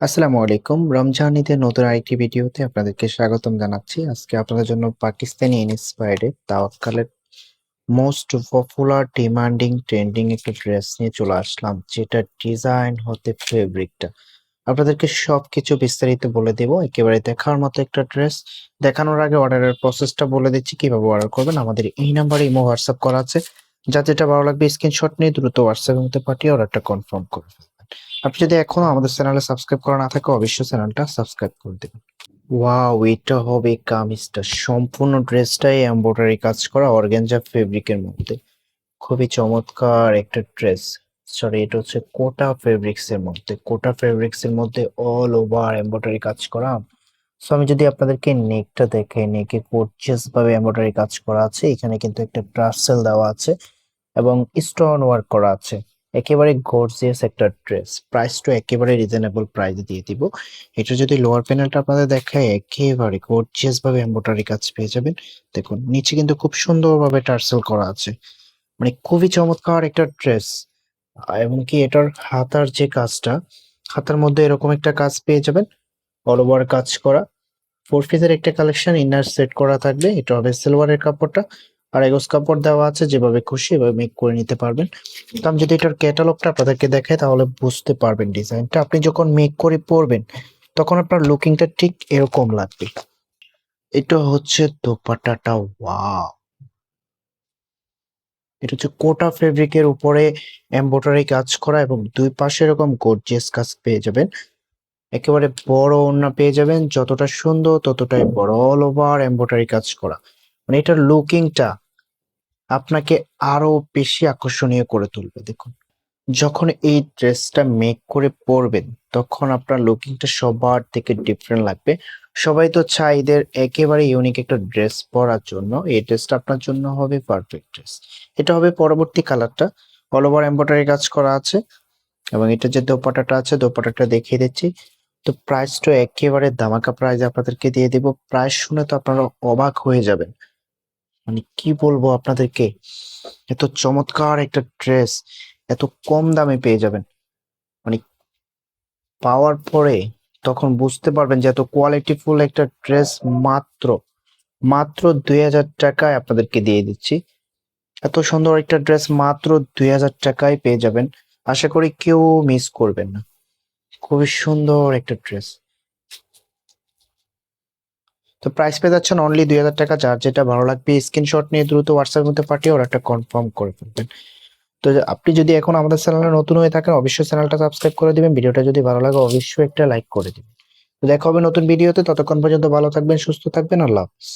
আসসালামু আলাইকুম। রমজান ঈদের নতুন আরেকটি ভিডিওতে আপনাদেরকে স্বাগতম জানাচ্ছি। আজকে আপনাদের জন্য পাকিস্তানি ইন্সপায়ার্ড তাওয়াক্কালের মোস্ট পপুলার ডিমান্ডিং ট্রেন্ডিং একটা ড্রেস নিয়ে চলে আসলাম, যেটা ডিজাইন হতে ফেব্রিকটা আপনাদেরকে সবকিছু বিস্তারিত বলে দেব। একেবারে দেখার মতো একটা ড্রেস। দেখানোর আগে অর্ডারের প্রসেসটা বলে দিচ্ছি কিভাবে অর্ডার করবেন। আমাদের এই নাম্বারে ইমো হোয়াটসঅ্যাপ করা আছে। যার যেটা ভালো লাগবে স্ক্রিনশট নিয়ে দ্রুত হোয়াটসঅ্যাপের মধ্যে পাঠিয়ে অর্ডারটা কনফার্ম করে ফেলবেন। আপনি যদি এখনো আমাদের চ্যানেলে সাবস্ক্রাইব করা না থাকে অবশ্যই চ্যানেলটা সাবস্ক্রাইব করে দেবেন। ওয়াও, এটা হবে কামিজটা। সম্পূর্ণ ড্রেসটাই এমব্রয়ডারি কাজ করা অর্গানজা ফেব্রিকের মধ্যে। খুবই চমৎকার একটা ড্রেস। সরি, এটা হচ্ছে কোটা ফেব্রিক্স এর মধ্যে। কোটা ফেব্রিক্স এর মধ্যে অল ওভার এমব্রয়ডারি কাজ করা। সো আমি যদি আপনাদেরকে নেকটা দেখাই, নেকে গর্জিয়াস ভাবে এমব্রয়ডারি কাজ করা আছে। এখানে কিন্তু একটা টার্সেল দেওয়া আছে এবং স্টোন ওয়ার্ক করা আছে। একেবারে গর্জিয়াস একটা ড্রেস। প্রাইসটা একেবারে রিজনেবল প্রাইসে দিয়ে দিব। এটা যদি লোয়ার প্যানেলটা আপনাদের দেখায়, একেবারে গর্জিয়াস ভাবে এমব্রয়ডারি কাজ পেয়ে যাবেন। দেখুন নিচে কিন্তু খুব সুন্দরভাবে টার্সেল করা আছে। মানে খুবই চমৎকার একটা ড্রেস। এমনকি এটার হাতার যে কাজটা, হাতার মধ্যে এরকম একটা কাজ পেয়ে যাবেন, অল ওভার কাজ করা। ফোর পিসের একটা কালেকশন, ইনার সেট করা থাকবে। এটা হবে সিলভারের কাপড়টা, আর এগোস কাপড় দেওয়া আছে। যেভাবে খুশি এভাবে মেক করে নিতে পারবেন। তো আমি যদি এটার ক্যাটালগটা আপনাদেরকে দেখাই তাহলে বুঝতে পারবেন ডিজাইনটা। আপনি যখন মেক করে পরবেন তখন আপনার লুকিংটা ঠিক এরকম লাগবে। এটা হচ্ছে দোপাট্টাটা। ওয়াও, এটা হচ্ছে কোটা ফেব্রিকের উপরে এমব্রয়ডারি কাজ করা এবং দুই পাশে এরকম গর্জিয়াস কাজ পেয়ে যাবেন। একেবারে বড় ওড়না পেয়ে যাবেন, যতটা সুন্দর ততটাই বড়, অল ওভার এমব্রয়ডারি কাজ করা। মানে এটার লুকিংটা আপনাকে আরো বেশি আকর্ষণীয় করে তুলবে। দেখুন, যখন এই ড্রেসটা মেক করে পরবেন তখন আপনার লুকিংটা সবার থেকে ডিফারেন্ট লাগবে। সবাই তো চায় এদের একেবারে ইউনিক একটা ড্রেস পরার জন্য। এই ড্রেসটা আপনার জন্য হবে পারফেক্ট ড্রেস। এটা হবে পরবর্তী কালারটা। অল ওভার এমব্রয়ডারি কাজ করা আছে এবং এটা যে দোপাট্টাটা আছে, দোপাট্টাটা দেখিয়ে দিচ্ছি। তো প্রাইসটা একেবারে ধামাকা প্রাইস আপনাদেরকে দিয়ে দিব। প্রাইস শুনে তো আপনারা অবাক হয়ে যাবেন। মানে কি বলবো আপনাদেরকে, এত চমৎকার একটা ড্রেস এত কম দামে পেয়ে যাবেন। মানে পাওয়ার পরে তখন বুঝতে পারবেন যে এত কোয়ালিটিফুল একটা ড্রেস মাত্র মাত্র 2000 টাকায় আপনাদেরকে দিয়ে দিচ্ছি। এত সুন্দর একটা ড্রেস মাত্র 2000 টাকায় পেয়ে যাবেন। আশা করি কেউ মিস করবেন না। খুবই সুন্দর একটা ড্রেস। তো প্রাইস পেয়ে যাচ্ছেন অনলি 2000 টাকা। যার যেটা ভালো লাগবে স্ক্রিনশট নিয়ে দ্রুত হোয়াটসঅ্যাপের মধ্যে পাঠিয়ে অর্ডারটা কনফার্ম করে ফেলবেন। তো আপনি যদি এখন আমাদের চ্যানেলে নতুন হয়ে থাকেন অবশ্যই চ্যানেলটা সাবস্ক্রাইব করে দিবেন। ভিডিওটা যদি ভালো লাগে অবশ্যই একটা লাইক করে দিবেন। তো দেখা হবে নতুন ভিডিওতে। ততক্ষণ পর্যন্ত ভালো থাকবেন, সুস্থ থাকবেন। আল্লাহ হাফেজ।